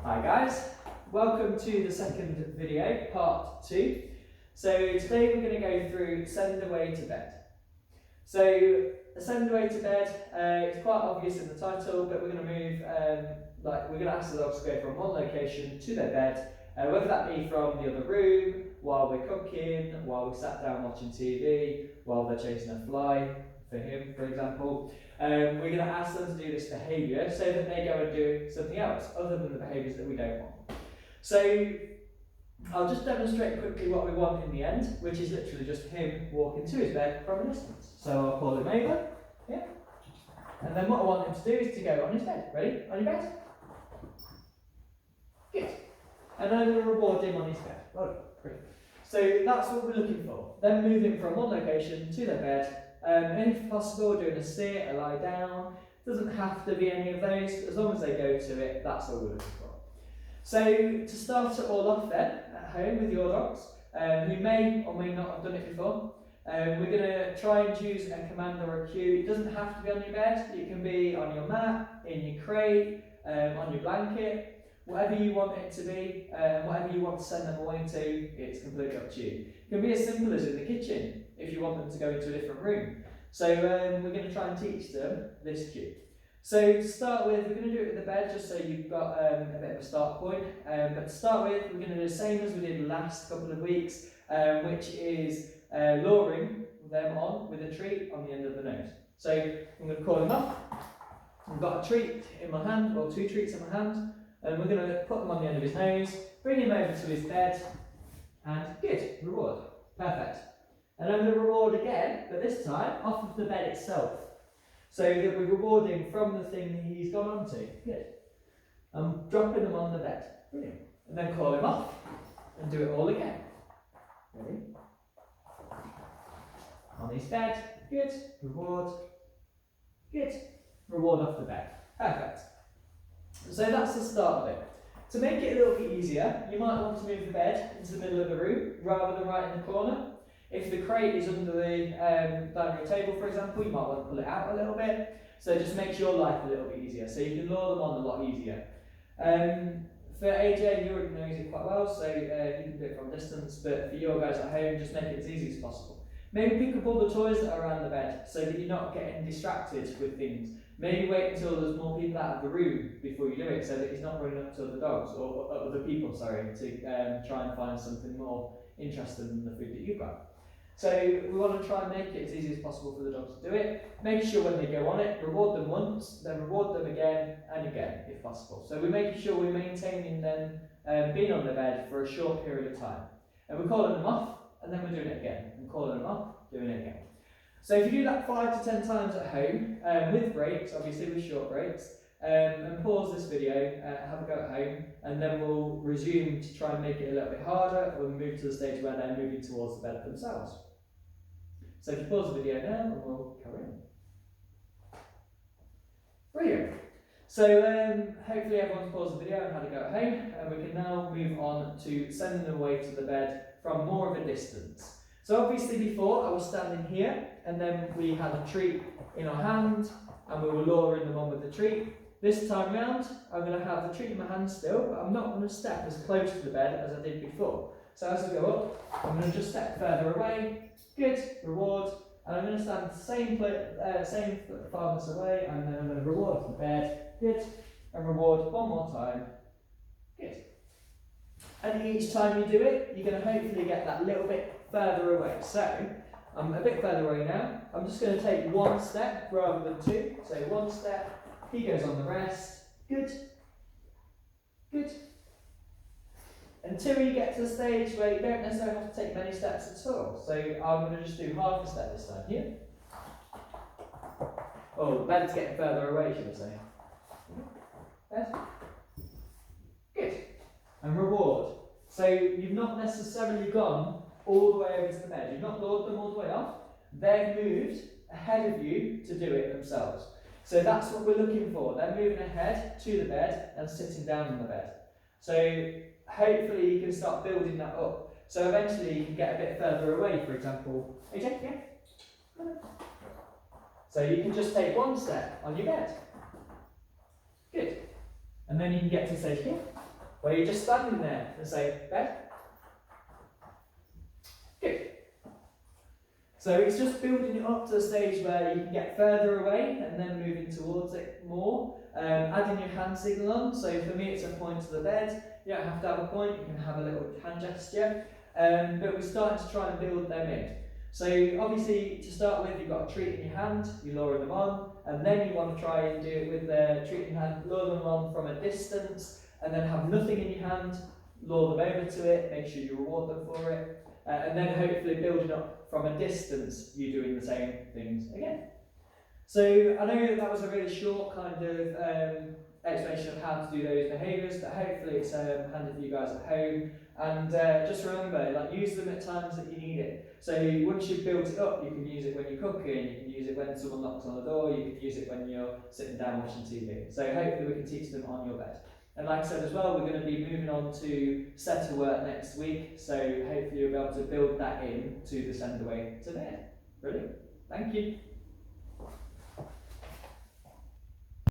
Hi guys, welcome to the second video, part 2. So today we're going to go through send away to bed. So send away to bed, it's quite obvious in the title, but we're going to move, we're going to ask the dogs to go from one location to their bed, whether that be from the other room, while we're cooking, while we sat down watching TV, while they're chasing a fly, for him for example. We're going to ask them to do this behaviour so that they go and do something else other than the behaviours that we don't want. So I'll just demonstrate quickly what we want in the end, which is literally just him walking to his bed from a distance. So I'll call him over, yeah, and then what I want him to do is to go on his bed. Ready? On your bed? Good. And then I'm going to reward him on his bed. Well done. Great. So that's what we're looking for. Then moving from one location to their bed. And if possible, doing a sit, a lie down. Doesn't have to be any of those. As long as they go to it, that's all we're looking for. So to start it all off then, at home with your dogs, who may or may not have done it before, we're going to try and choose a command or a cue. It doesn't have to be on your bed. It can be on your mat, in your crate, on your blanket, whatever you want it to be, whatever you want to send them away to, it's completely up to you. It can be as simple as in the kitchen, if you want them to go into a different room. So we're going to try and teach them this cue. So to start with, we're going to do it with the bed, just so you've got a bit of a start point. But to start with, we're going to do the same as we did last couple of weeks, which is luring them on with a treat on the end of the nose. So I'm going to call him up. I've got a treat in my hand, or two treats in my hand, and we're going to put them on the end of his nose, bring him over to his bed, and good, reward. Perfect. And I'm going to reward again, but this time off of the bed itself. So that we're rewarding from the thing that he's gone on to. Good. I'm dropping them on the bed. Brilliant. And then call him off and do it all again. Ready? On his bed. Good. Reward. Good. Reward off the bed. Perfect. So that's the start of it. To make it a little bit easier, you might want to move the bed into the middle of the room rather than right in the corner. If the crate is under the dining room table, for example, you might want to pull it out a little bit. So it just makes your life a little bit easier. So you can lure them on a lot easier. For AJ, he already knows it quite well, so you can do it from distance. But for your guys at home, just make it as easy as possible. Maybe pick up all the toys that are around the bed so that you're not getting distracted with things. Maybe wait until there's more people out of the room before you do it, so that he's not running up to other dogs, or other people, sorry, to try and find something more interesting than the food that you've got. So we want to try and make it as easy as possible for the dogs to do it. Make sure when they go on it, reward them once, then reward them again and again, if possible. So we're making sure we're maintaining them being on the bed for a short period of time. And we're calling them off, and then we're doing it again. And calling them off, doing it again. So if you do that 5 to 10 times at home, with breaks, obviously with short breaks, and pause this video, have a go at home, and then we'll resume to try and make it a little bit harder. We'll move to the stage where they're moving towards the bed themselves. So if you pause the video now, and we'll carry on. Brilliant. So hopefully everyone's paused the video and had a go at home, and we can now move on to sending them away to the bed from more of a distance. So obviously before I was standing here, and then we had a treat in our hand, and we were luring them on with the treat. This time round, I'm going to have the treat in my hand still, but I'm not going to step as close to the bed as I did before. So as I go up, I'm going to just step further away. Good, reward, and I'm going to stand the same farthest away, and then I'm going to reward the bed. Good, and reward one more time. Good. And each time you do it, you're going to hopefully get that little bit further away. So I'm a bit further away now. I'm just going to take one step rather than two. So one step. He goes on the rest. Good. Good. Until you get to the stage where you don't necessarily have to take many steps at all. So I'm going to just do half a step this time. Here. Oh, the bed's getting further away, should I say. Bed. Good. And reward. So you've not necessarily gone all the way over to the bed. You've not lured them all the way off. They've moved ahead of you to do it themselves. So that's what we're looking for. They're moving ahead to the bed and sitting down on the bed. So hopefully you can start building that up. So eventually you can get a bit further away, for example. AJ, yeah? So you can just take one step on your bed. Good. And then you can get to the stage here. where you're just standing there and say, bed. Good. So it's just building it up to a stage where you can get further away and then moving towards it more. Adding your hand signal on. So for me, it's a point to the bed. You don't have to have a point, you can have a little hand gesture. But we're starting to try and build them in. So obviously, to start with, you've got a treat in your hand, you lower them on, and then you want to try and do it with the treat in your hand, lower them on from a distance, and then have nothing in your hand, lure them over to it, make sure you reward them for it, and then hopefully building up from a distance, you doing the same things again. So I know that was a really short kind of explanation of how to do those behaviours, but hopefully it's handy for you guys at home. And just remember, like, use them at times that you need it. So once you've built it up, you can use it when you're cooking, you can use it when someone knocks on the door, you can use it when you're sitting down watching TV. So hopefully we can teach them on your bed. And like I said as well, we're going to be moving on to Set to Work next week, so hopefully you'll be able to build that in to the Send Away to Bed. Brilliant. Thank you.